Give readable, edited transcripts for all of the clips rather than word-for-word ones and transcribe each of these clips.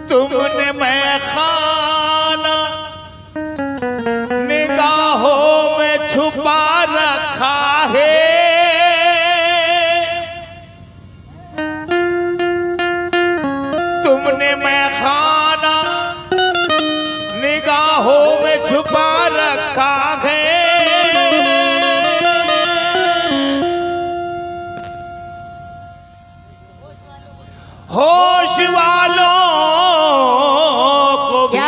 तुमने मैं खाना निगाहों में छुपा रखा है। तुमने मैं खाना निगाहों में छुपा रखा है। होश वालों को भी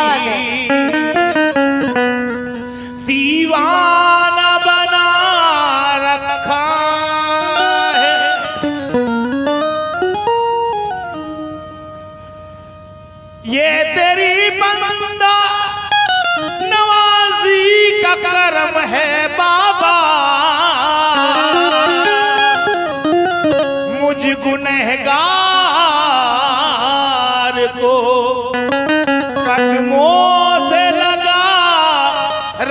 दीवाना बना रखा है। ये तेरी बंदा नवाजी का करम है बाबा। मुझ गुनहगार को कदमों से लगा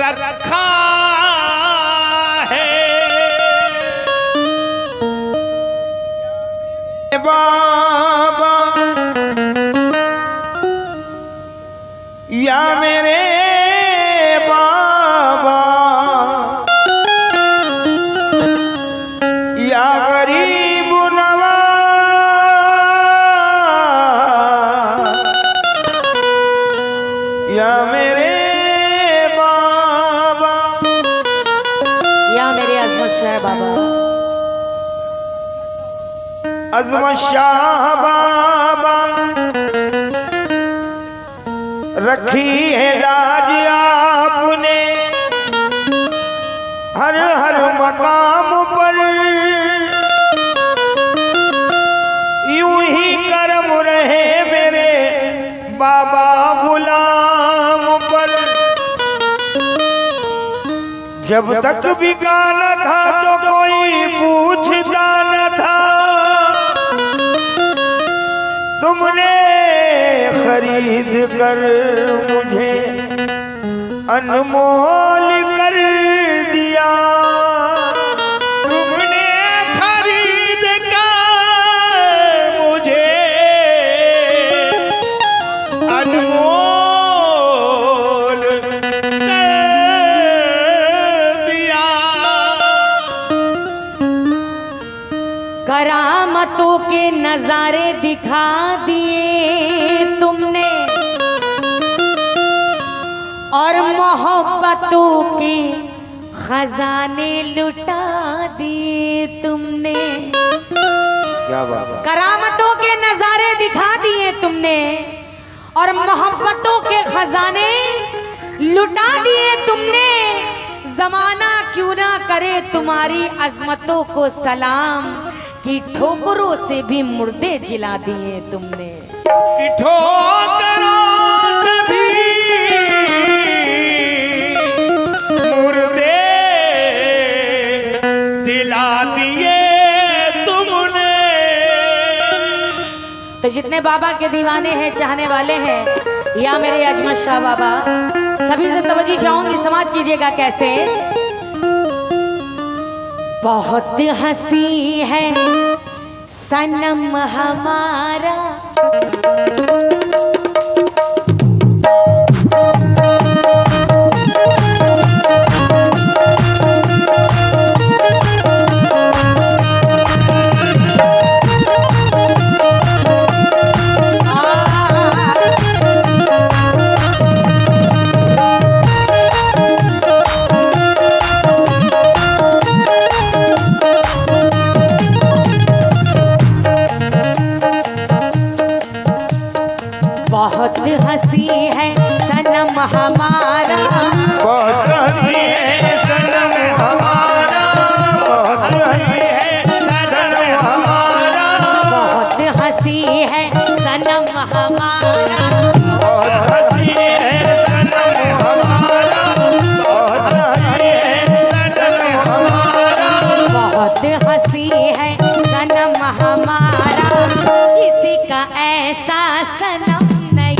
रखा है। बाबा या मेरे बाबा या गरीब नवाज या मेरे बाबा या मेरे अजमत शाह बाबा। अजमत शाह बाबा रखी है लाज आपने हर हर मकाम पर। यूं ही करम रहे मेरे बाबा गुलाम पर। जब तक बिका न था तो कोई पूछता न था। तुमने खरीद कर मुझे अनमोल कर दिया। तुमने खरीद कर मुझे अनमोल कर दिया। करामतों के नजारे दिखा दिए तुमने और मोहब्बतों के खजाने लुटा दिए तुमने। क्या बात है। करामतों के नजारे दिखा दिए तुमने और मोहब्बतों के खजाने लुटा दिए तुमने। जमाना क्यों ना करे तुम्हारी अजमतों को सलाम कि ठोकरों से भी मुर्दे जिला दिए तुमने। कि ठोकरों से भी मुर्दे जिला दिए तुमने। तो जितने बाबा के दीवाने हैं, चाहने वाले हैं, या मेरे अजमत शाह बाबा, सभी से तवज्जो चाहूंगी, समाज कीजिएगा कैसे। बहुत हंसी है सनम हमारा, बहुत हंसी है सनम हमारा, बहुत हंसी है सनम हमारा, बहुत हंसी है सनम हमारा, बहुत हंसी है सनम हमारा, बहुत हंसी है सनम हमारा, बहुत हंसी है सनम हमारा, बहुत हंसी है सनम हमारा। किसी का का ऐसा सनम नहीं।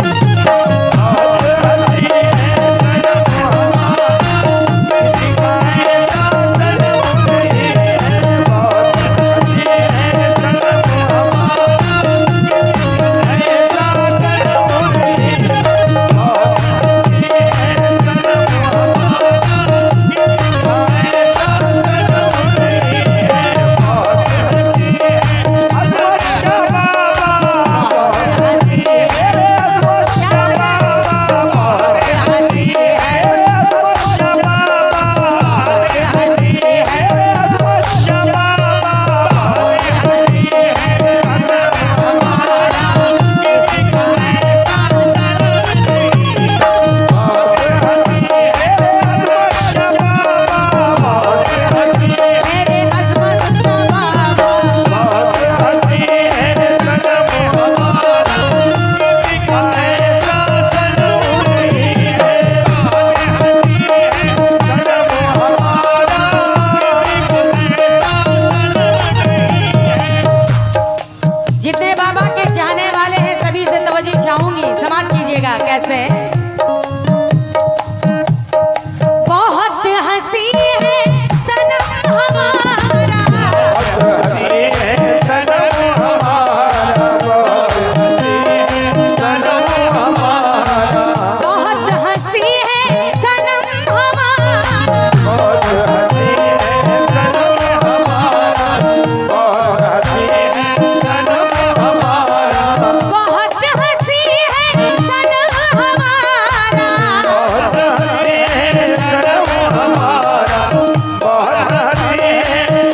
कैसे? बहुत हंसी है सनम हमारा, हंसी है सनम हमारा, सनम हमारा, बहुत हंसी है सनम हमारा, बहुत हंसी है सनम हमारा, बहुत हंसी है सनम हमारा, बहुत हंसी है सनम हमारा, बहुत हंसी है सनम हमारा, बहुत हंसी है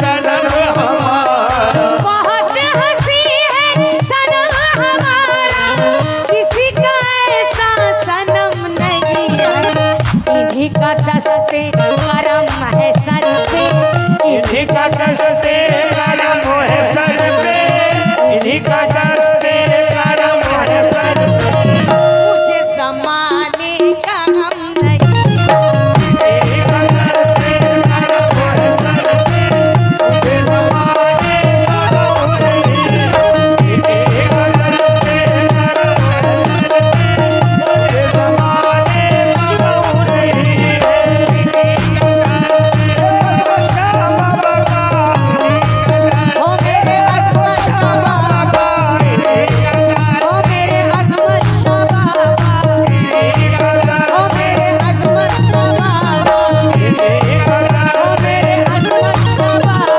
सनम हमारा, बहुत हंसी है सनम हमारा, किसी का ऐसा सनम नहीं है, इन्हीं का दस्ते करम है सर पे, इन्हीं का दस्ते करम है सर पे, इन्हीं का दस्ते करम है सर पे, मुझे समाने का हम नहीं। इन्हीं का दस्ते करम है सर पे, मुझे ज़माने का गम नहीं। इन्हीं का दस्ते करम है सर पे, मुझे ज़माने का गम नहीं। इन्हीं का दस्ते शाह बाबा का, ओ मेरे अजमत शाह बाबा, ओ मेरे अजमत शाह बाबा, ओ मेरे अजमत शाह बाबा, ओ मेरे अजमत शाह बाबा,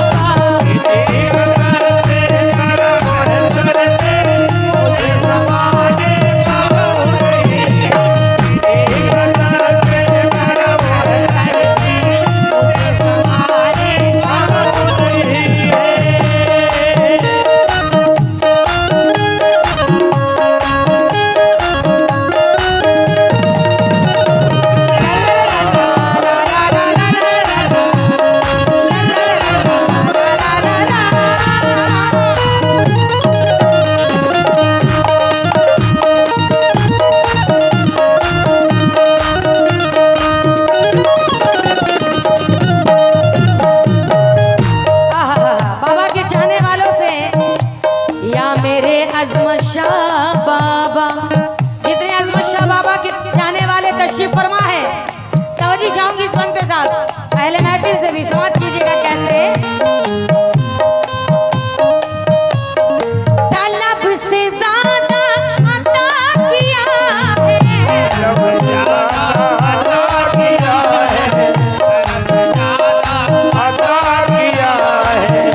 बाबा के चाहने वालों से या मेरे अजमत शाह बाबा, जितने अजमत शाह बाबा के चाहने वाले तशरीफ फरमा है, तवज्जो चाहूंगी इस बंद पे साथ अहले महफिल से भी समाप्त कीजिएगा। कैसे? तलब से ज्यादा अता किया है,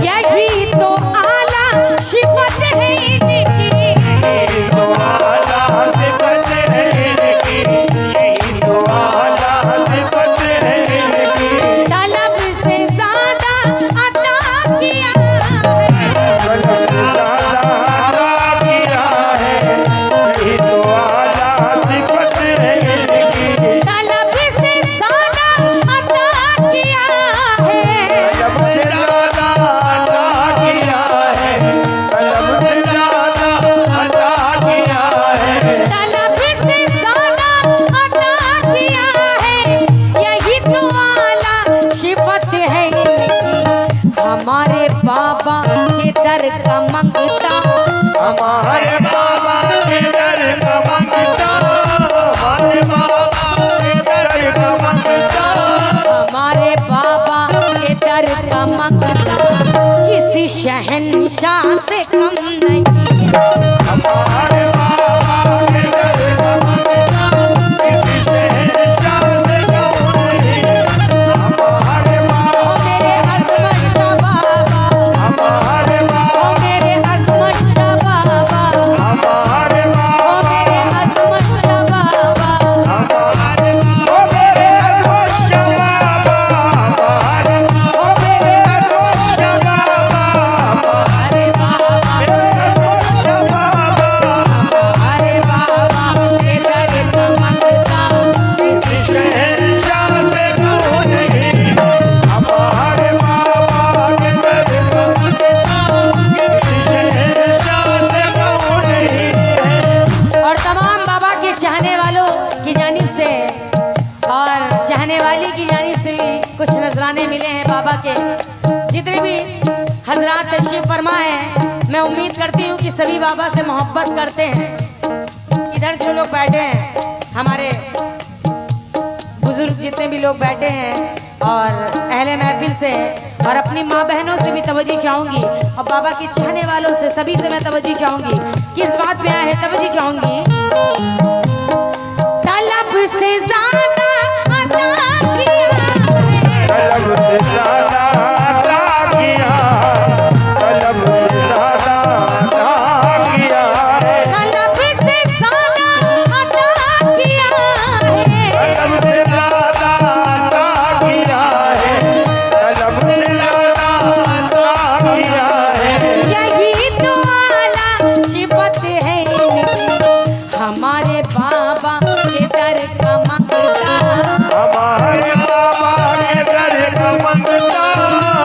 यही तो आला सिफत है इनकी, तलब से ज्यादा अता हमारे बाबा के दर का मंगता, हमारे बाबा के दर का मंगता, हमारे बाबा के दर का मंगता किसी शहंशाह से कम नहीं। हमारे बाबा के दर का मंगता किसी शहंशाह से कम नहीं। हमारे बाबा, ओ मेरे अजमत शाह बाबा, हमारे ओ बाबा, मेरे अजमत शाह बाबा, हमारे ओ बाबा, मेरे अजमत शाह बाबा, हमारे ओ मेरे अजमत शाह बाबा, हमारे ओ मेरे अजमत शाह बाबा, अरे बाबा शाह बाबा, अरे बाबा के दर का मंगता किसी शहंशाह से कौन नहीं। हमारे बाबा के दर का मंगता किसी शहंशाह से कौन नहीं। और तमाम बाबा के चाहने वालों की जानिब से और चाहने वाली की जानिब से भी कुछ नजराने मिले हैं बाबा के। जितने भी हजरात तशरीफ फरमा हैं, मैं उम्मीद करती हूँ कि सभी बाबा से मोहब्बत करते हैं। इधर जो लोग बैठे हैं, हमारे बुजुर्ग जितने भी लोग बैठे हैं और अहले महफिल से और अपनी माँ बहनों से भी तवज्जो चाहूँगी और बाबा के चाहने वालों से सभी से मैं तवज्जो चाहूँगी। किस बात पे आए हैं तवज्जो चाहूँगी। तलब से ज्यादा अता किया है, तलब से ज्यादा अता किया, तलब से ज्यादा अता किया है, तलब से ज्यादा अता किया है, तलब से ज्यादा अता किया है, तलब से ज्यादा अता किया है। यही तो आला सिफत है इनकी, हमारे बाबा के दर का मंगता, हमारे बाबा के दर का मंगता,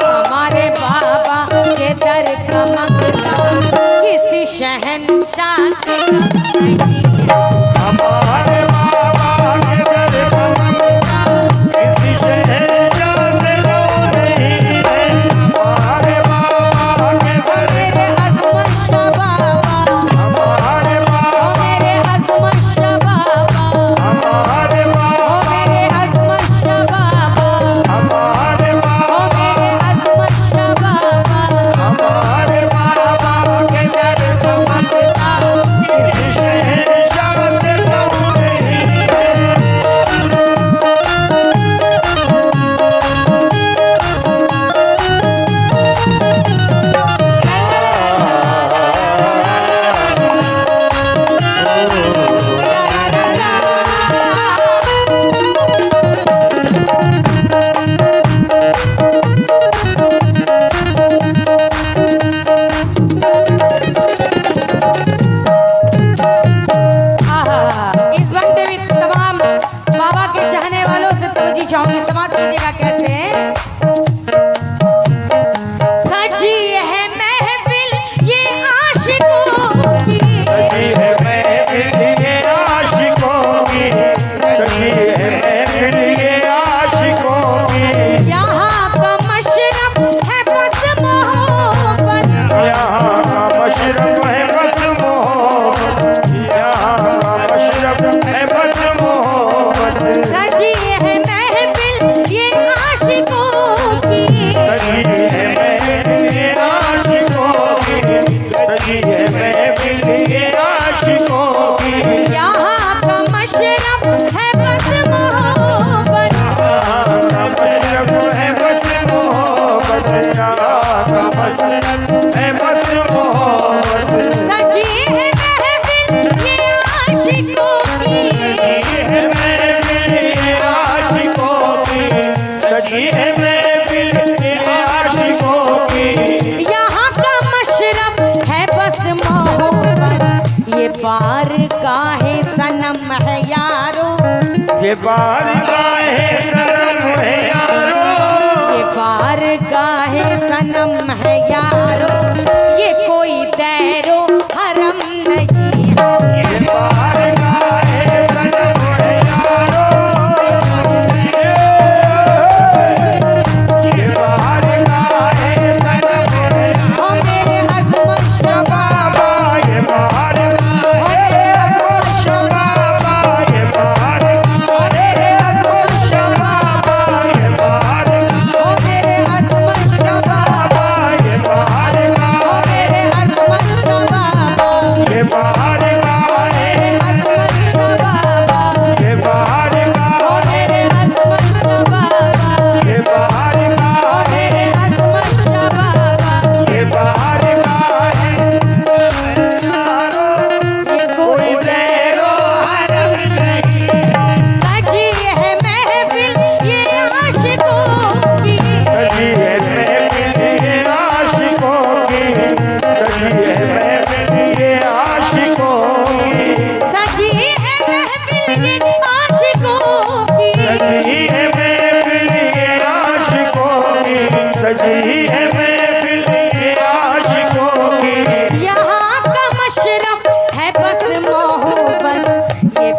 हमारे बाबा के दर का मंगता किसी शहंशाह से कम नहीं। हमारे बाबा के दर का मंगता किसी शहंशाह से कौन नहीं है। हमारे बाबा के दर, मेरे अजमत शाह बाबा, हमारे ओ बाबा, मेरे अजमत शाह बाबा, हमारे ओ बाबा, मेरे अजमत शाह बाबा, हमारे ओ बाबा, मेरे अजमत शाह बाबा, हमारे बाबा के दर का मंगता किसी शहंशाह से कौन नहीं है। इस वक्त भी तमाम बाबा के चाहने वालों से तवज्जो चाहूंगी। समाज कीजिएगा कैसे। सजी है महफिल ये आशिकों की, सजी है महफिल ये आशिकों की, सजी है महफिल ये आशिकों की, यहाँ का मशरफ है बस मोहब्बत, यहाँ का मशरफ है बस मोहब्बत, यहाँ का मशरफ है बस मोहब्बत। सजी है महफिल ये आशिकों की, सजी है महफिल ये आशिकों की, सजी है महफिल ये आशिकों की, यहाँ का मशरफ है बस मोहब्बत, यहाँ का मशरफ है बस मोहब्बत, यहाँ का मशरफ है बस मोहब्बत। सजी है महफिल ये आशिकों की, सजी है महफिल ये आशिकों की, सजी है महफिल ये आशिकों की, यहाँ का मशरफ है बस मोहब्बत, ये बार काहे सनम है यारो, ये बार गाहे सनम है यारो, ये बार काहे सनम है यारो, ये कोई दैरो हरम नहीं। ये बार गाहे सनम है यारो, ये बार गाहे सनम है ओ मेरे अजमत शाह बाबा, बाबा,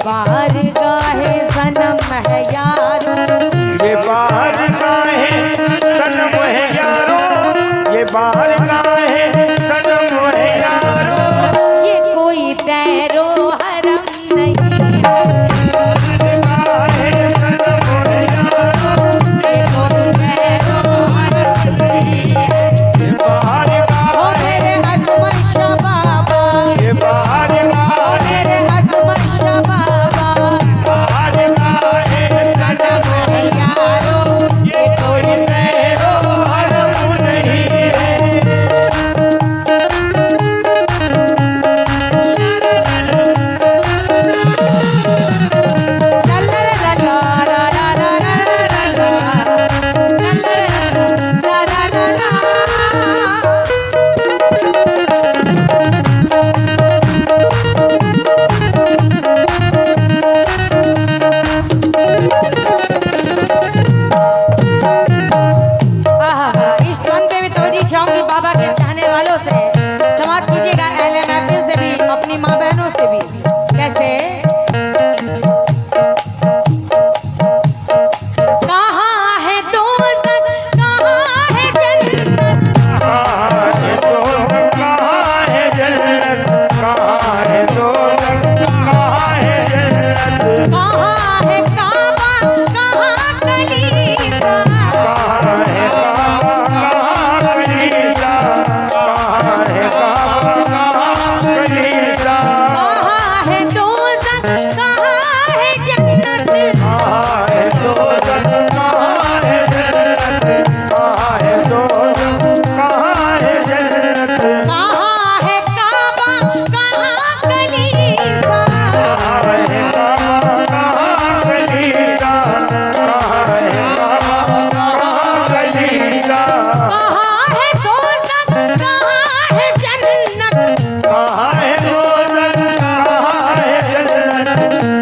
बार गाहे सनम है यारो, ये बाहर का है सनम है यारो, ये बाहर का है सनम है यारो, ये कोई तैरो हरम नहीं है, है सनम है यारो, ये कोई तैरो हरम नहीं है। ये बाहर का ओ मेरे अजमल शाह बाबा, ये बाहर का ओ मेरे अजमल शाह बाबा, बाहर का है सनम है यारो, ये कोई तेरो हरम नहीं है। ला ला ला ला ला ला ला ला ला ला ला ला ला ला। आहा, इस वन पे भी तवज्जो चाहूंगी बाबा के चाहने वालों से, समाप्त कीजिएगा अहले महफिल से भी, अपनी माँ बहनों से भी। कैसे? कहाँ है दोज़ख, कहाँ है जन्नत, कहाँ है दोज़ख, कहाँ है जन्नत, कहाँ है दोज़ख, कहाँ है जन्नत, कहाँ है काबा, कहाँ कलीसा, कहाँ है काबा, कहाँ कलीसा, कहाँ है काबा, कहाँ कलीसा, कहाँ है दोज़ख, कहाँ है जन्नत, कहाँ है दोज़ख, कहाँ है जन्नत, कहाँ है दोज़ख, कहाँ है जन्नत, कहाँ है काबा, कहाँ कलीसा, कहाँ है काबा, कहाँ कलीसा, कहाँ है काबा, कहाँ कलीसा, कहाँ है दोज़ख, कहाँ है जन्नत, कहाँ है दोज़ख, कहाँ है जन्नत,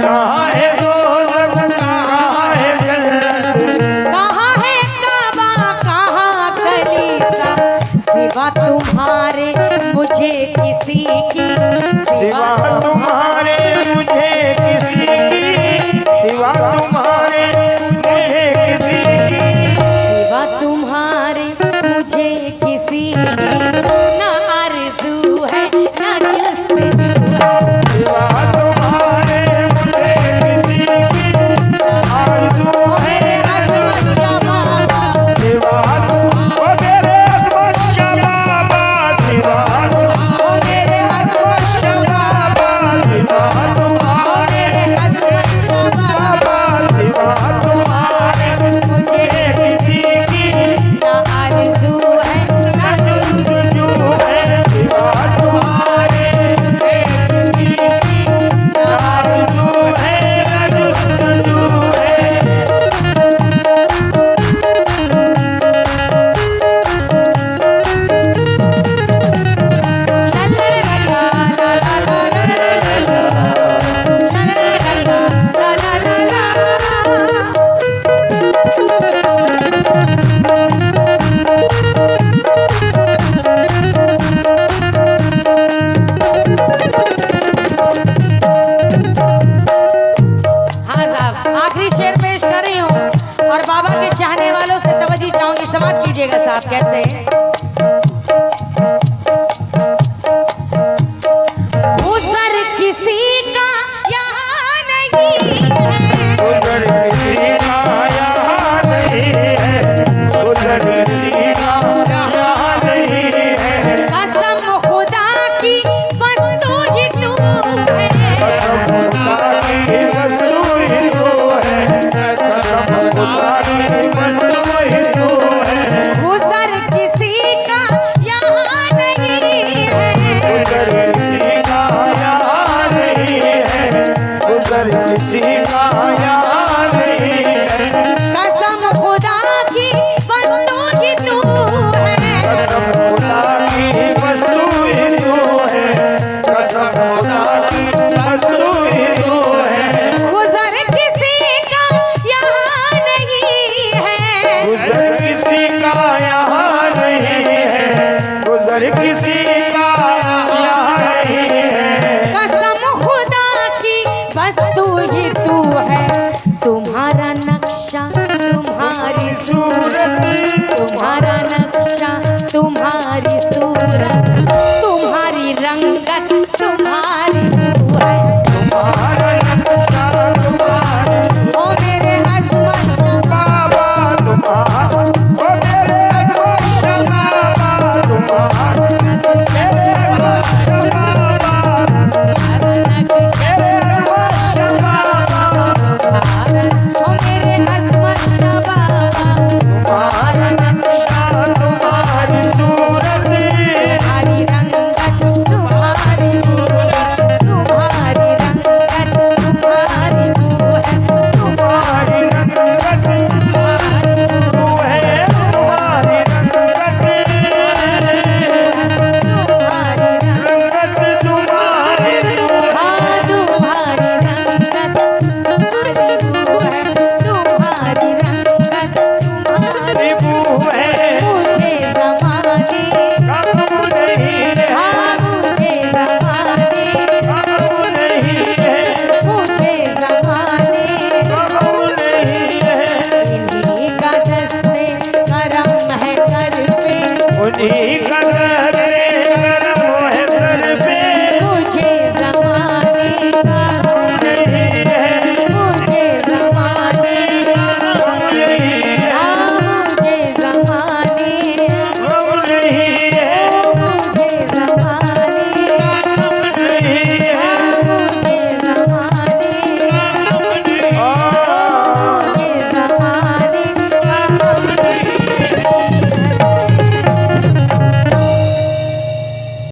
कहाँ है दोज़ख, कहाँ है जन्नत, कहाँ है काबा, कहाँ कलीसा, सिवा तुम्हारे मुझे किसी की, सिवा तुम्हारे मुझे किसी की, सिवा तुम्हारे मुझे किसी की, सिवा तुम्हारे मुझे किसी की ना आरज़ू है ना जुस्तजू है, सिवा तुम्हारे मुझे किसी की आरज़ू है, मेरे अजमल शाह बाबा, सिवा ओ मेरे अजमल शाह बाबा, सिवा ओ मेरे अजमल शाह बाबा, सिवा ओ तुम्हारे मेरे अजमल शाह बाबा, सिवा तुम्हारे मुझे किसी की ना आरज़ू है ना जुस्तजू है, सिवा तुम्हारे किसी की ना आरज़ू है, न जुस्तजू है। ला ला ला ला ला ला ला ला ला ला ला ला। हाँ साहब, आखिरी शेर पेश कर रही हूँ और बाबा के चाहने वालों से तवज्जो चाहूंगी, समाप्त कीजिएगा साहब। कैसे? गुज़र किसी का यहाँ नहीं है, गुज़र किसी का यहाँ नहीं है, गुज़र किसी का यहाँ नहीं है, कसम खुदा की बस तू ही तू है, कसम खुदा की बस तू ही तू है, कसम खुदा की बस तू ही तू है, गुज़र किसी का यहाँ नहीं है, गुज़र किसी का यहाँ नहीं है, गुज़र किसी का यहाँ नहीं है, कसम खुदा की बस तू ही तू है, कसम खुदा की बस तू ही तू है, कसम खुदा की बस तू ही तू है, गुज़र किसी का यहाँ नहीं है, गुज़र किसी का यहाँ नहीं है, गुज़र किसी का यहाँ बस तू ही तू है, तुम्हारा नक्शा तुम्हारी सूरत, तुम्हारा नक्शा तुम्हारी सूरत।